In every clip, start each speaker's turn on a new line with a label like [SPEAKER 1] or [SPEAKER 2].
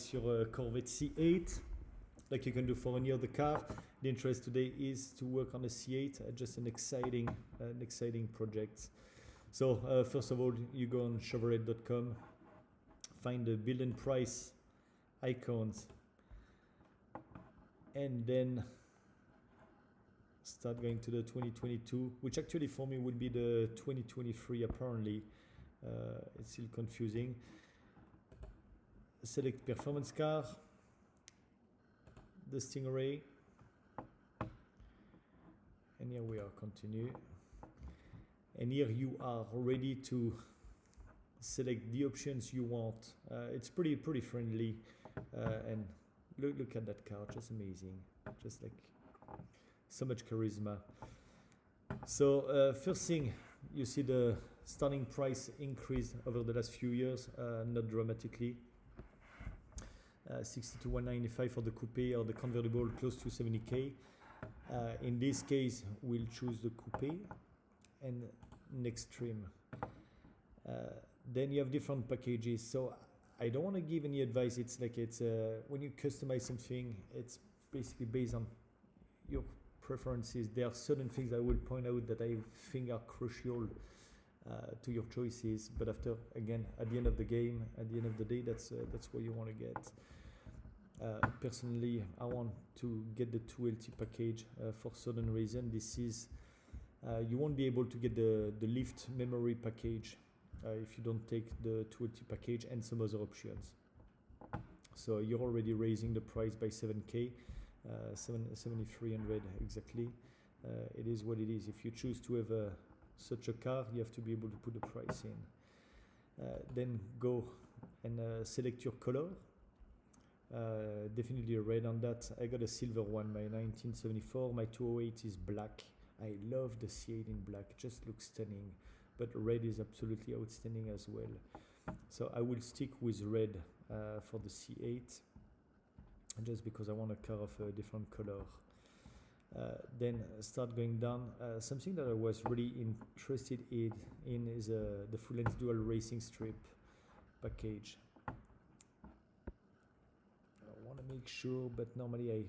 [SPEAKER 1] it's your Corvette C8, like you can do for any other car. The interest today is to work on the C8, just an exciting project. So first of all, you go on Chevrolet.com, find the build and price icons, and then start going to the 2022, which actually for me would be the 2023 apparently. It's still confusing. Select performance car, the Stingray, and here we are, continue. And here you are ready to select the options you want. It's pretty friendly, and look at that car, just amazing, just like so much charisma. So first thing, you see the starting price increase over the last few years, not dramatically. 60 to 195 for the coupe, or the convertible close to 70k. In this case, we'll choose the coupe and next trim. Then you have different packages. So I don't want to give any advice. It's like when you customize something, it's basically based on your preferences. There are certain things I will point out that I think are crucial to your choices. But after, again, at the end of the game, at the end of the day, that's what you want to get. Personally, I want to get the 2LT package for certain reason. This is you won't be able to get the lift memory package if you don't take the 2LT package and some other options. So you're already raising the price by 7k, 7,300 exactly. It is what it is. If you choose to have such a car, you have to be able to put the price in. Then go and select your color. Definitely a red on that. I got a silver one, my 1974. My 208 is black. I love the C8 in black, it just looks stunning. But red is absolutely outstanding as well. So I will stick with red for the C8, just because I want a car of a different color. Then start going down. Something that I was really interested in is the full-length dual racing strip package. I want to make sure, but normally I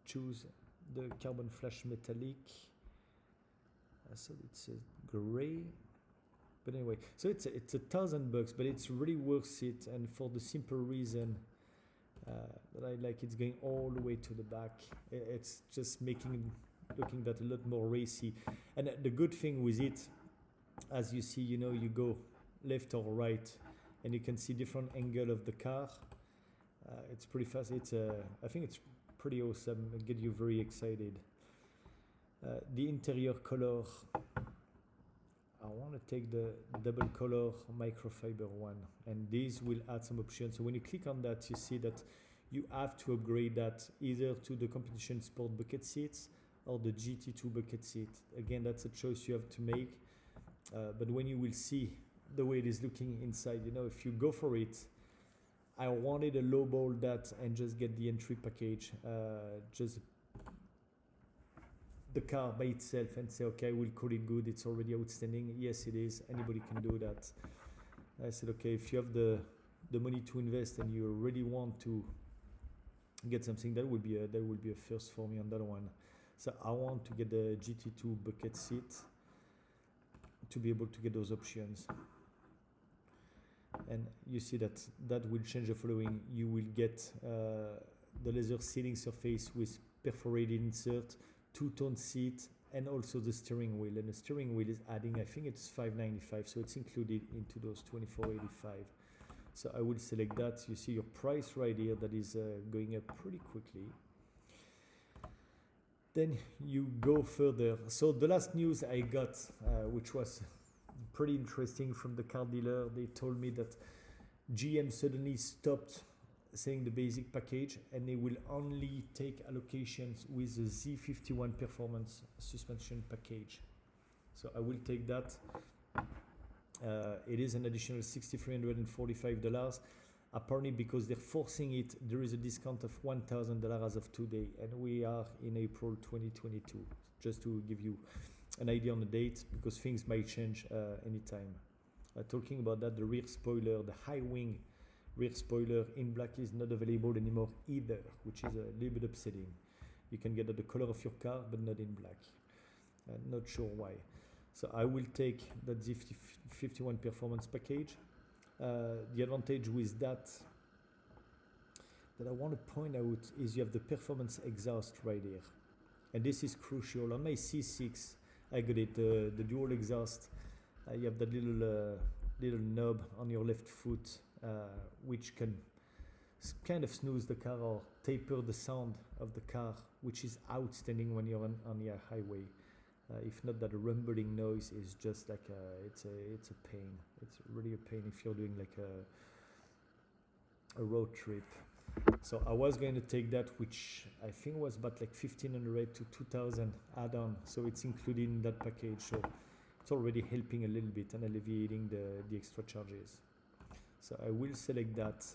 [SPEAKER 1] choose the carbon flash metallic. So it's a gray. But anyway, so it's $1,000, but it's really worth it, and for the simple reason that I like it's going all the way to the back. It's just looking that a lot more racy. And the good thing with it, as you see, you go left or right, and you can see different angle of the car. It's pretty fast. I think it's pretty awesome. It'll get you very excited. The interior color, I want to take the double color microfiber one, and these will add some options. So when you click on that, you see that you have to upgrade that either to the competition sport bucket seats or the GT2 bucket seat. Again, that's a choice you have to make, but when you will see the way it is looking inside, if you go for it, I wanted to lowball that and just get the entry package, just the car by itself, and say, okay, we'll call it good. It's already outstanding. Yes, it is. Anybody can do that. I said, okay, if you have the money to invest and you really want to get something, that will be a first for me on that one. So I want to get the GT2 bucket seat to be able to get those options. And you see that will change the following. You will get the leather seating surface with perforated insert, two-tone seat, and also the steering wheel. And the steering wheel is adding, I think it's $595, so it's included into those $24.85. So I will select that. You see your price right here that is going up pretty quickly. Then you go further. So the last news I got, which was pretty interesting from the car dealer, they told me that GM suddenly stopped saying the basic package, and they will only take allocations with the Z51 performance suspension package. So I will take that. It is an additional $6,345. Apparently, because they're forcing it, there is a discount of $1,000 as of today, and we are in April 2022. Just to give you an idea on the date, because things might change anytime. Talking about that, the rear spoiler, the high wing Rear spoiler in black is not available anymore either, which is a little bit upsetting. You can get the color of your car, but not in black. Not sure why. So I will take that Z51 performance package. The advantage with that I want to point out is you have the performance exhaust right here. And this is crucial. On my C6, I got it, the dual exhaust. You have that little knob on your left foot, which can kind of snooze the car or taper the sound of the car, which is outstanding when you're on your highway. If not, that rumbling noise is just like it's a pain. It's really a pain if you're doing like a road trip. So I was going to take that, which I think was about like 1,500 to 2,000 add-on. So it's included in that package. So it's already helping a little bit and alleviating the extra charges. So I will select that.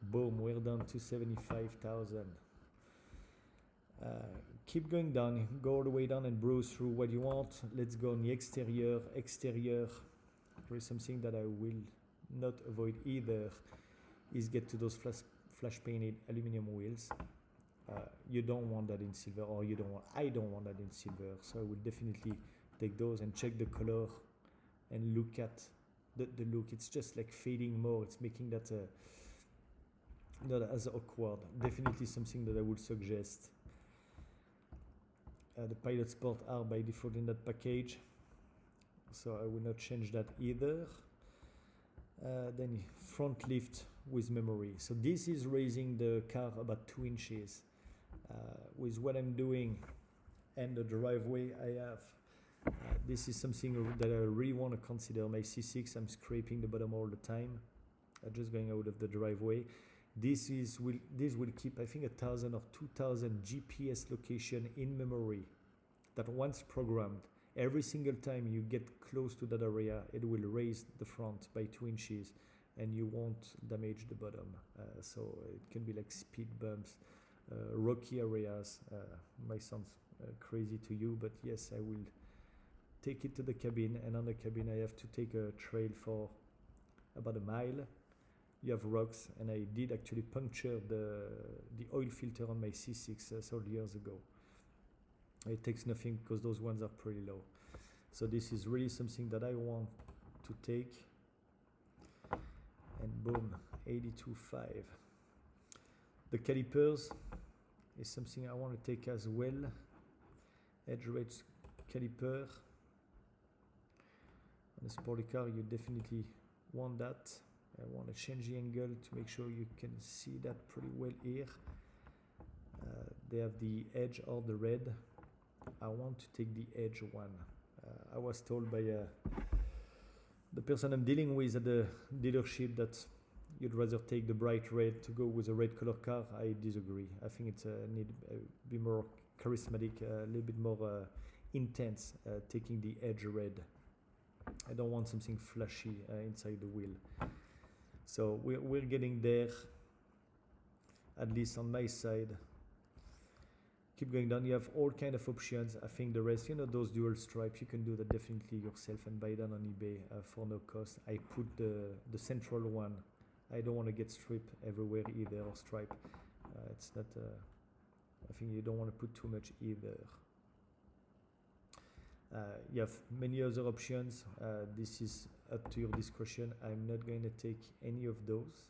[SPEAKER 1] Boom, we're down to 75,000. Keep going down, go all the way down and browse through what you want. Let's go on the exterior. Exterior, there is something that I will not avoid either, is get to those flash painted aluminum wheels. You don't want that in silver, or I don't want that in silver, so I will definitely take those and check the color and look at the look. It's just like fading more, it's making that not as awkward. Definitely something that I would suggest. The Pilot Sport are by default in that package, so I will not change that either. Then front lift with memory. So this is raising the car about 2 inches. With what I'm doing and the driveway I have, this is something that I really want to consider. My C6, I'm scraping the bottom all the time, just going out of the driveway. This will keep, I think, 1,000 or 2,000 GPS location in memory that once programmed, every single time you get close to that area, it will raise the front by 2 inches and you won't damage the bottom. So it can be like speed bumps, rocky areas. Might sound crazy to you, but yes, I will take it to the cabin, and on the cabin I have to take a trail for about a mile. You have rocks, and I did actually puncture the oil filter on my C6 several years ago. It takes nothing because those ones are pretty low. So this is really something that I want to take. And boom, 82.5. The calipers is something I want to take as well. Edge rate caliper. On a sporty car, you definitely want that. I want to change the angle to make sure you can see that pretty well here. They have the edge or the red. I want to take the edge one. I was told by the person I'm dealing with at the dealership that you'd rather take the bright red to go with a red color car. I disagree. I think it's need a bit more charismatic, a little bit more intense, taking the edge red. I don't want something flashy inside the wheel. So we're getting there, at least on my side. Keep going down. You have all kind of options. I think the rest, those dual stripes, you can do that definitely yourself and buy them on eBay for no cost. I put the central one. I don't want to get strip everywhere either, or stripe. It's not. I think you don't want to put too much either. You have many other options. This is up to your discretion. I'm not going to take any of those.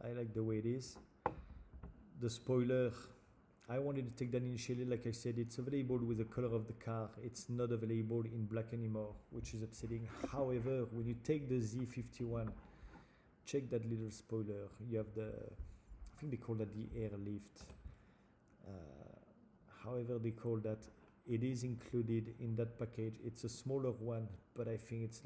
[SPEAKER 1] I like the way it is. The spoiler, I wanted to take that initially. Like I said, it's available with the color of the car. It's not available in black anymore, which is upsetting. However, when you take the Z51, check that little spoiler. You have I think they call that the air lift. However they call that, it is included in that package. It's a smaller one, but I think it's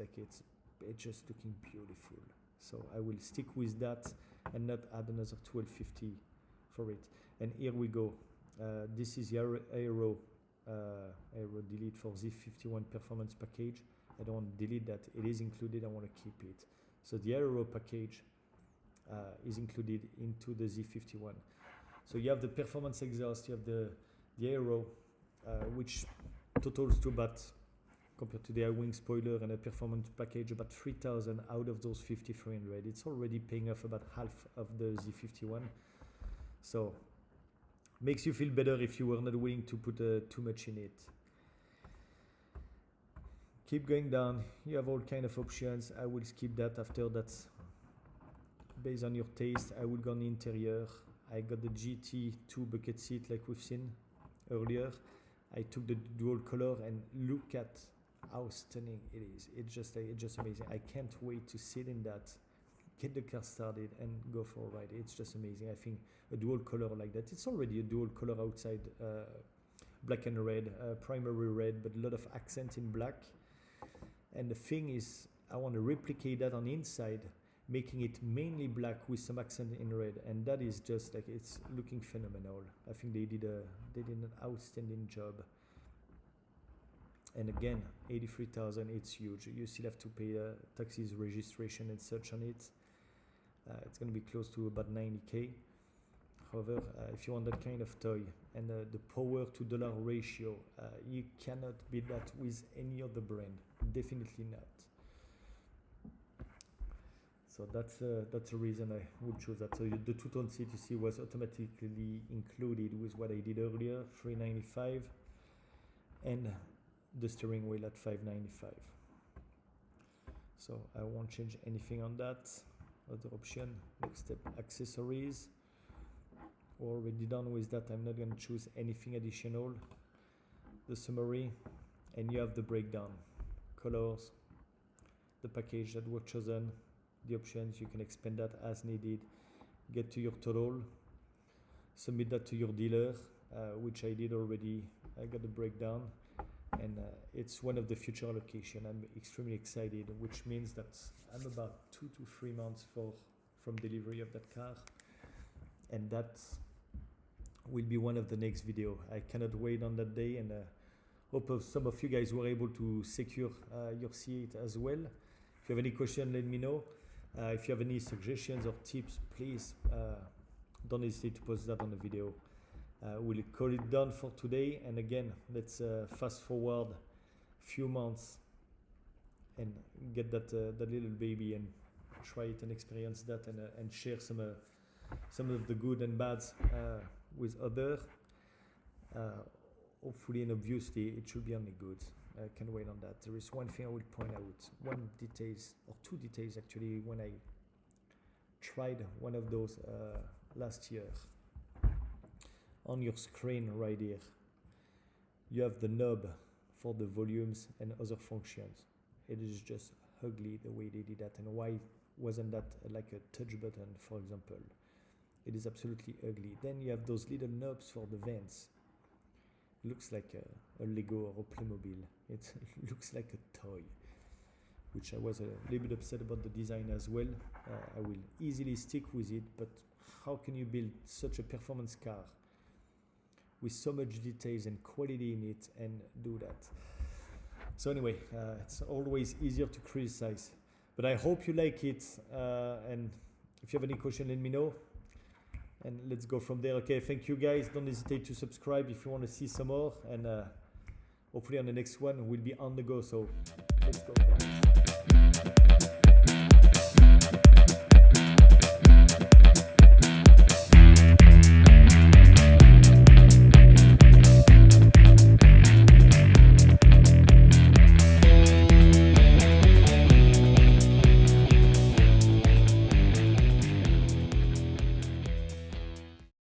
[SPEAKER 1] just looking beautiful. So I will stick with that and not add another $12.50 for it. And here we go. This is the aero delete for Z51 performance package. I don't want to delete that. It is included. I want to keep it. So the aero package is included into the Z51. So you have the performance exhaust. You have the aero. Which totals to about compared to the wing spoiler and a performance package, about 3,000 out of those 5,300. It's already paying off about half of the Z51. So makes you feel better if you were not willing to put too much in it. Keep going down. You have all kind of options. I will skip that after. That's based on your taste. I will go on the interior. I got the GT2 bucket seat like we've seen earlier. I took the dual color and look at how stunning it is. It's just amazing. I can't wait to sit in that, get the car started and go for a ride. It's just amazing. I think a dual color like that, it's already a dual color outside, black and red, primary red, but a lot of accent in black. And the thing is, I want to replicate that on the inside, making it mainly black with some accent in red, and that is just like, it's looking phenomenal. I think they did an outstanding job. And again, 83,000, it's huge. You still have to pay taxes, registration and such on it. It's going to be close to about 90K. However, if you want that kind of toy and the power to dollar ratio, you cannot beat that with any other brand. Definitely not. So that's the reason I would choose that. So the two-tone seat, you see, was automatically included with what I did earlier, $395, and the steering wheel at $595. So I won't change anything on that. Other option, next step, accessories. Already done with that. I'm not going to choose anything additional. The summary, and you have the breakdown, colors, the package that were chosen, the options. You can expand that as needed. Get to your total, submit that to your dealer, which I did already. I got the breakdown, and it's one of the future allocation. I'm extremely excited, which means that I'm about 2 to 3 months from delivery of that car, and that will be one of the next video. I cannot wait on that day, and hope some of you guys were able to secure your C8 as well. If you have any question, let me know. If you have any suggestions or tips, please don't hesitate to post that on the video. We'll call it done for today, and again, let's fast forward a few months and get that little baby and try it and experience that, and share some of the good and bads with others. Hopefully and obviously it should be only good. I can wait on that. There is one thing I will point out, two details actually, when I tried one of those last year. On your screen right here, you have the knob for the volumes and other functions. It is just ugly the way they did that, and why wasn't that like a touch button, for example? It is absolutely ugly. Then you have those little knobs for the vents. It looks like a Lego or a Playmobil. It looks like a toy, which I was a little bit upset about the design as well. I will easily stick with it, but how can you build such a performance car with so much details and quality in it and do that? So anyway, it's always easier to criticize, but I hope you like it, and if you have any question, let me know, and let's go from there. Okay, thank you guys. Don't hesitate to subscribe if you want to see some more, and hopefully on the next one we'll be on the go. So let's go guys.